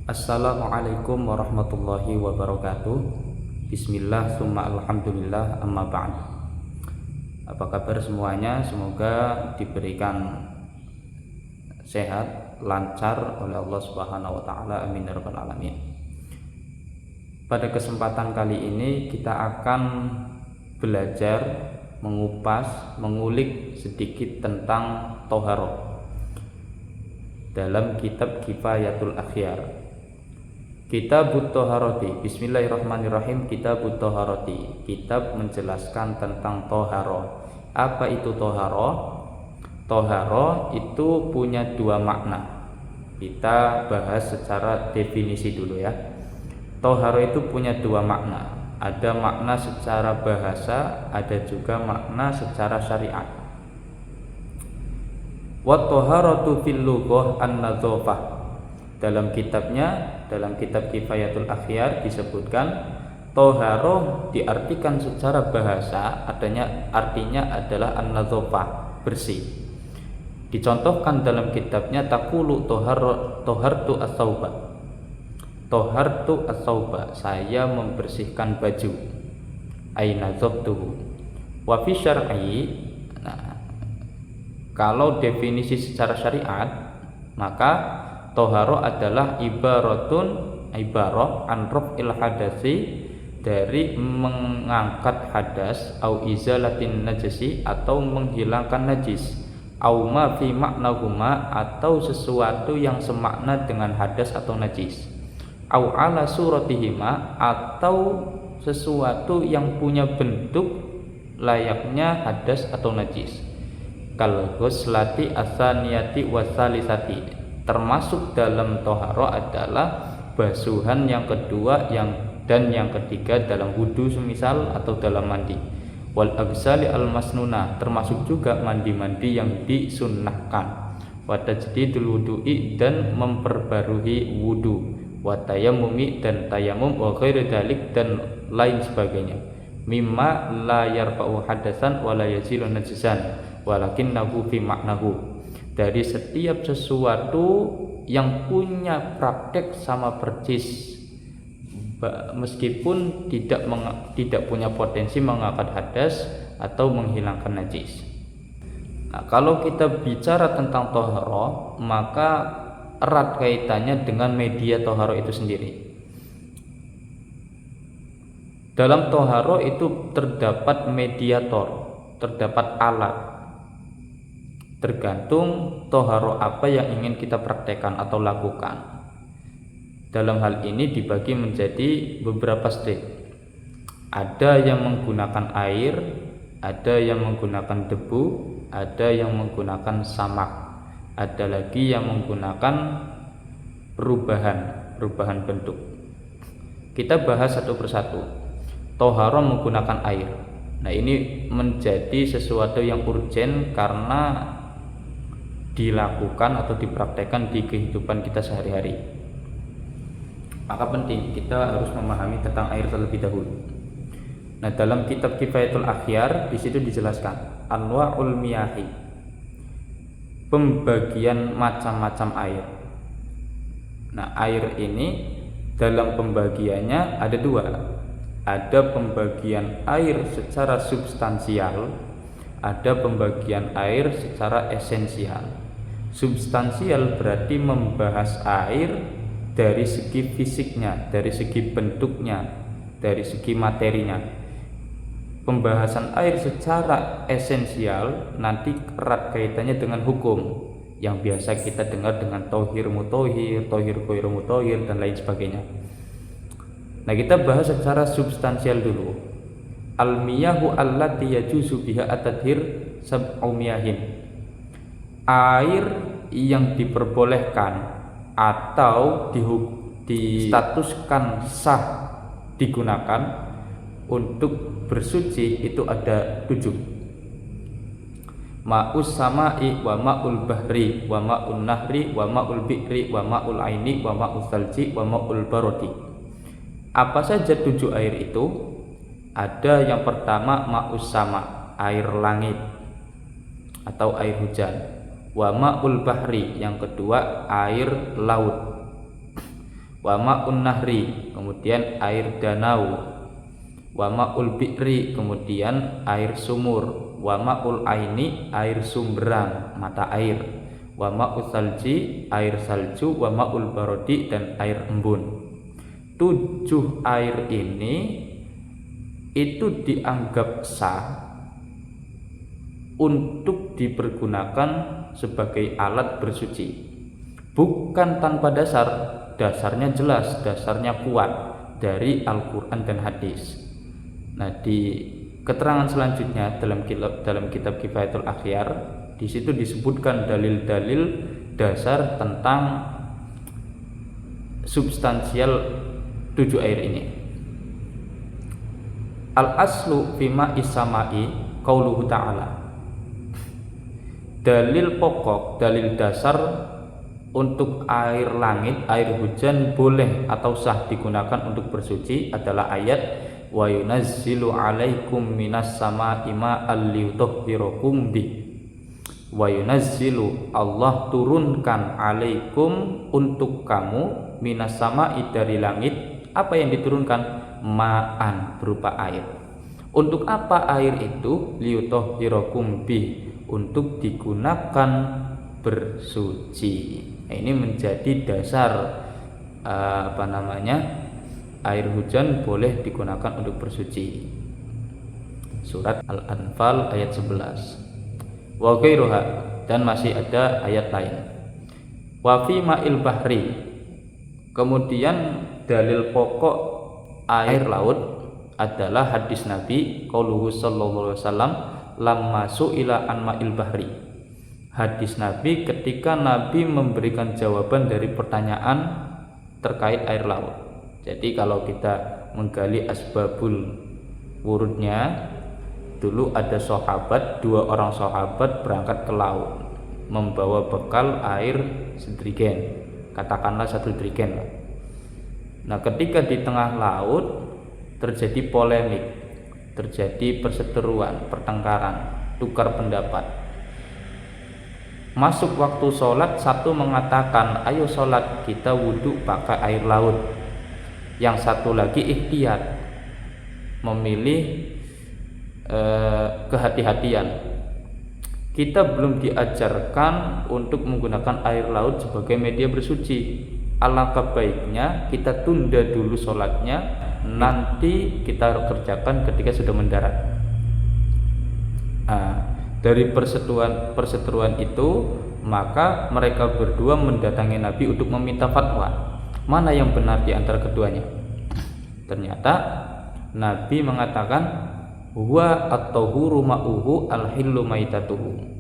Assalamualaikum warahmatullahi wabarakatuh. Bismillah summa alhamdulillah amma ba'd. Apa kabar semuanya? Semoga diberikan sehat, lancar oleh Allah Subhanahu wa taala. Amin ya rabbal alamin. Pada kesempatan kali ini kita akan belajar mengupas, mengulik sedikit tentang toharoh dalam kitab Kifayatul Akhyar. Kitabut Toharoti. Bismillahirrahmanirrahim. Kitabut Toharoti, kitab menjelaskan tentang toharoh. Apa itu toharoh? Toharoh itu punya dua makna. Kita bahas secara definisi dulu ya. Toharoh itu punya dua makna. Ada makna secara bahasa, ada juga makna secara syariat. Wa toharatu fil lughah an-nadzafah. Dalam kitab Kifayatul Akhyar disebutkan toharoh diartikan secara bahasa artinya adalah an-nadzafah, bersih. Dicontohkan dalam kitabnya taqulu tohartu as-sauba. Tohartu as-sauba, saya membersihkan baju. Ai nadzaftuhu. Wa fi syar'i. Nah, kalau definisi secara syariat, maka toharoh adalah ibarah an raf'il hadasi, dari mengangkat hadas, au izalatin najisi, atau menghilangkan najis, au ma fi maknahuma, atau sesuatu yang semakna dengan hadas atau najis, au ala suratihima, atau sesuatu yang punya bentuk layaknya hadas atau najis, kal ghuslati asaniyati wasalisati. Termasuk dalam toharoh adalah basuhan yang kedua dan yang ketiga dalam wudu semisal atau dalam mandi. Wal aghsali al masnunah, termasuk juga mandi-mandi yang disunnahkan. Wa tajdidul wudu'i, dan memperbarui wudu. Wa tayammumi, dan tayamum. Wa ghairi dzalik, dan lain sebagainya. Mimma la yarfa'u hadasan wa la yazilu najisan walakinnahu fi maknahu. Dari setiap sesuatu yang punya praktek sama persis, meskipun tidak punya potensi mengangkat hadas atau menghilangkan najis. Nah, kalau kita bicara tentang toharoh, maka erat kaitannya dengan media toharoh itu sendiri. Dalam toharoh itu terdapat mediator, terdapat alat. Tergantung toharoh apa yang ingin kita praktekkan atau lakukan. Dalam hal ini dibagi menjadi beberapa step. Ada yang menggunakan air, ada yang menggunakan debu, ada yang menggunakan samak, ada lagi yang menggunakan perubahan bentuk. Kita bahas satu persatu. Toharoh menggunakan air. Nah, ini menjadi sesuatu yang urgen karena dilakukan atau dipraktekkan di kehidupan kita sehari-hari. Maka penting kita harus memahami tentang air terlebih dahulu. Nah, dalam kitab Kifayatul Akhyar di situ dijelaskan anwa'ul miyahi, pembagian macam-macam air. Nah, air ini dalam pembagiannya ada dua. Ada pembagian air secara substansial, ada pembagian air secara esensial. Substansial berarti membahas air dari segi fisiknya, dari segi bentuknya, dari segi materinya. Pembahasan air secara esensial nanti erat kaitannya dengan hukum yang biasa kita dengar dengan tohir mutohir, tohir ghairu mutohir, dan lain sebagainya. Nah, kita bahas secara substansial dulu. Al-miyahu allati yajuzu biha at-tadhhir sab'u miyahin. Air yang diperbolehkan atau distatuskan sah digunakan untuk bersuci itu ada 7. Ma'us sama'i, wa ma'ul bahri, wa ma'un nahri, wa ma'ul bi'ri, wa ma'ul aini, wa ma'ul salji, wa ma'ul barodi. Apa saja 7 air itu? Ada yang pertama ma'us sama, air langit atau air hujan. Wa ma'ul bahri, yang kedua air laut. wa ma'un nahri, kemudian air danau, wa ma'ul bi'ri, kemudian air sumur, wa ma'ul aini, air sumberan, mata air, wa ma'ul salji, air salju, wa ma'ul barodi, dan air embun. 7 air ini itu dianggap sah untuk dipergunakan sebagai alat bersuci, bukan tanpa dasar. Dasarnya jelas, dasarnya kuat dari Al-Quran dan hadis. Nah, di keterangan selanjutnya dalam kitab Kifayatul Akhyar, di situ disebutkan dalil-dalil dasar tentang substansial 7 air ini. Al-aslu fima isama'i qauluhu ta'ala. Dalil pokok, dalil dasar untuk air langit, air hujan boleh atau sah digunakan untuk bersuci adalah ayat wa yunazzilu 'alaikum minas sama'i ma'an liyutahhirakum bih. Wa yunazzilu, Allah turunkan, 'alaikum, untuk kamu, minas sama'i, dari langit. Apa yang diturunkan? Ma'an, berupa air. Untuk apa air itu? Liyutahhirakum bih, untuk digunakan bersuci. Nah, ini menjadi dasar air hujan boleh digunakan untuk bersuci. Surat Al-Anfal ayat 11. Wa ghairuha, dan masih ada ayat lain. Wa fi ma'il bahri, kemudian dalil pokok air laut adalah hadis Nabi qauluhu sallallahu alaihi wasallam lamma su'ila an ma'il bahri. Hadis Nabi ketika Nabi memberikan jawaban dari pertanyaan terkait air laut. Jadi kalau kita menggali asbabul wurudnya, dulu ada sahabat, 2 orang sahabat berangkat ke laut membawa bekal air sedrigen, katakanlah 1 drigen. Nah, ketika di tengah laut terjadi polemik, terjadi perseteruan, pertengkaran, tukar pendapat. Masuk waktu sholat, satu mengatakan ayo sholat, kita wudhu pakai air laut. Yang satu lagi ihtiyat, memilih kehati-hatian. Kita belum diajarkan untuk menggunakan air laut sebagai media bersuci. Alangkah baiknya kita tunda dulu sholatnya, nanti kita kerjakan ketika sudah mendarat. Dari perseteruan itu, maka mereka berdua mendatangi Nabi untuk meminta fatwa, mana yang benar di antara keduanya. Ternyata Nabi mengatakan huwa at-tahuru ma'uhu al-hillu maitatuhu.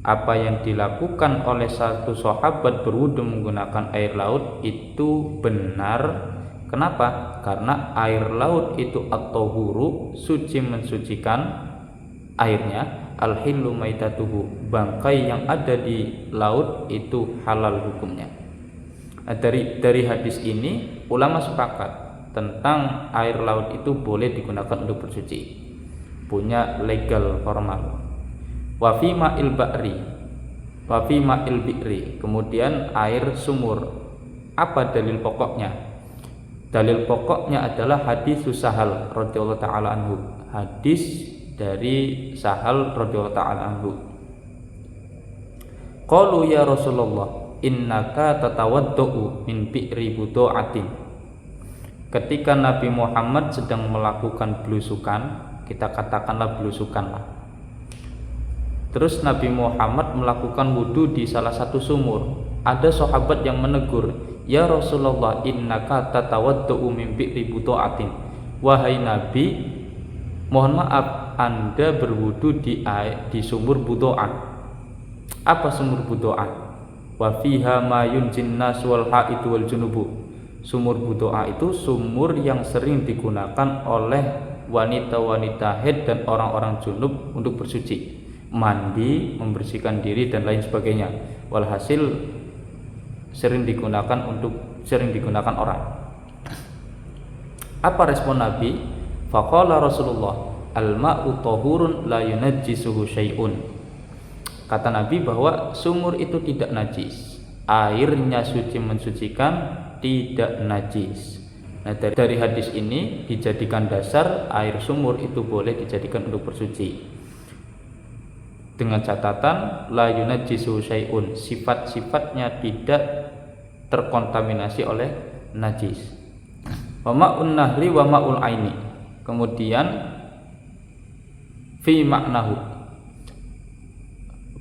Apa yang dilakukan oleh satu sahabat berwudu menggunakan air laut itu benar. Kenapa? Karena air laut itu at-tahuru, suci, mensucikan airnya, al-hillu maitatuhu, bangkai yang ada di laut itu halal hukumnya. Nah, dari hadis ini ulama sepakat tentang air laut itu boleh digunakan untuk bersuci, punya legal formal. Wa fi ma'il ba'ri, wa fi ma'il bi'ri, kemudian air sumur. Apa dalil pokoknya? Dalil pokoknya adalah hadis Sahal radhiyallahu taala anhu. Hadis dari Sahal radhiyallahu taala anhu. Qalu ya Rasulullah, innaka tatawaddu min bi'ri budu'atin. Ketika Nabi Muhammad sedang melakukan belusukan, kita katakanlah belusukan lah. Terus Nabi Muhammad melakukan wudu di salah satu sumur. Ada sahabat yang menegur, ya Rasulullah, innaka tatawaddu min bi'ri budu'atin. Wahai Nabi, mohon maaf, Anda berwudu di sumur budu'ah. Apa sumur budu'ah? Wa fiha ma yunjin nas wal ha'idu wal junubu. Sumur budu'ah itu sumur yang sering digunakan oleh wanita-wanita haid dan orang-orang junub untuk bersuci, mandi, membersihkan diri dan lain sebagainya. Walhasil sering digunakan orang. Apa respon Nabi? Faqala Rasulullah, al-ma'u tahurun la yunajjisuhu syai'un. Kata Nabi bahwa sumur itu tidak najis, airnya suci, mensucikan, tidak najis. Nah, dari hadis ini dijadikan dasar air sumur itu boleh dijadikan untuk bersuci. Dengan catatan la yunajjisu syai'un, sifat-sifatnya tidak terkontaminasi oleh najis. Wa ma'un nahri wa ma'ul aini. Kemudian fi maknahu.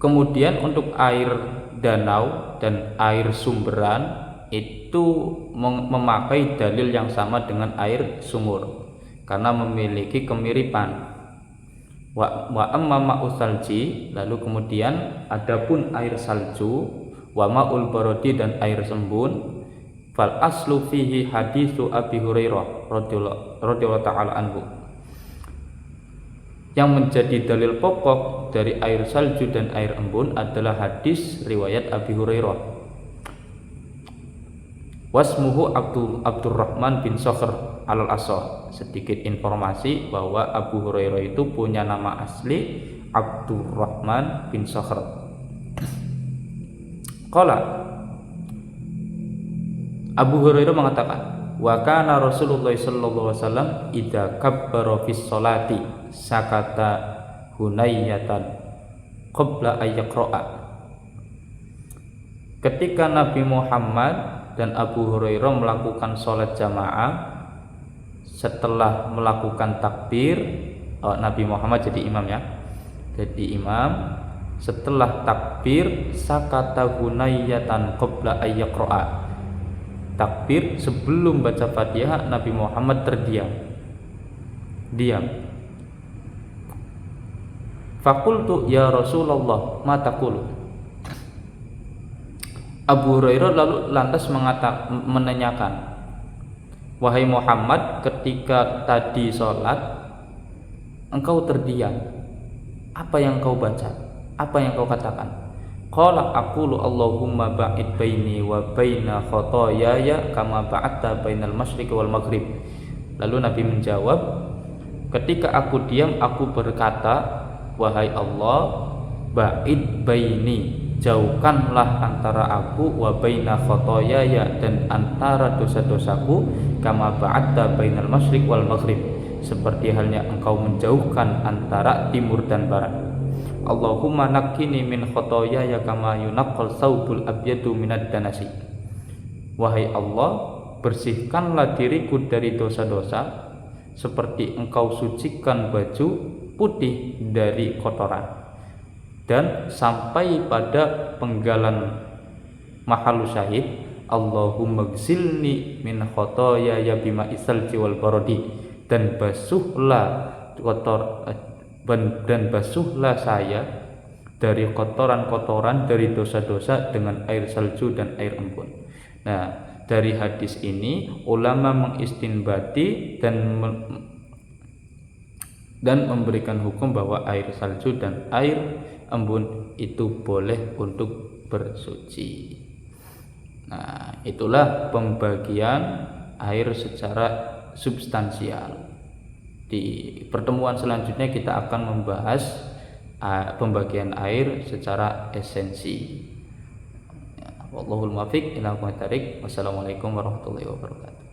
Kemudian untuk air danau dan air sumberan itu memakai dalil yang sama dengan air sumur karena memiliki kemiripan. Wa amma ma'us salji, lalu kemudian adapun air salju, wa ma'ul barodi dan air embun, fal aslu fihi haditsu Abi Hurairah radhiyallahu ta'ala anhu. Yang menjadi dalil pokok dari air salju dan air embun adalah hadis riwayat Abi Hurairah. Wasmuhu Abdurrahman bin Sakhr al-Asah. Sedikit informasi bahwa Abu Hurairah itu punya nama asli Abdurrahman bin Sakhr. Qala, Abu Hurairah mengatakan, wa kana Rasulullah sallallahu alaihi wasallam idza kabbara fis sholati sakata hunayyatan qabla ayyaqra'a. Ketika Nabi Muhammad dan Abu Hurairah melakukan sholat jamaah, setelah melakukan takbir, Nabi Muhammad jadi imam ya, jadi imam. Setelah takbir, sakata hunayyatan qabla ayyaqra'a, takbir sebelum baca Fatihah, Nabi Muhammad terdiam, diam. Faqultu ya Rasulullah ma taqulu. Abu Hurairah lalu lantas menanyakan, wahai Muhammad, ketika tadi sholat engkau terdiam, apa yang kau baca, apa yang kau katakan? Qala aqulu Allahumma ba'id baini wa baina khotoyaya kama ba'adta bainal masyriqi wal maghrib. Lalu Nabi menjawab, ketika aku diam aku berkata, wahai Allah, ba'id baini, jauhkanlah antara aku wa baina khotoyaya, dan antara dosa-dosaku, kama ba'adta bainal masyriq wal maghrib, seperti halnya engkau menjauhkan antara timur dan barat. Allahumma nakkini min khotoyaya kama yunaqqal thawbul abyadu minad danasi. Wahai Allah, bersihkanlah diriku dari dosa-dosa seperti engkau sucikan baju putih dari kotoran. Dan sampai pada penggalan mahallu syahid, Allahumma gsilni min khotoyaya bima isalji wal barodi, dan basuhlah saya dari kotoran-kotoran dari dosa-dosa dengan air salju dan air embun. Nah, dari hadis ini ulama mengistinbati dan memberikan hukum bahwa air salju dan air embun itu boleh untuk bersuci. Nah, itulah pembagian air secara substansial. Di pertemuan selanjutnya kita akan membahas pembagian air secara esensi. Wallahul muwaffiq ila aqwamit thariq. Wassalamualaikum warahmatullahi wabarakatuh.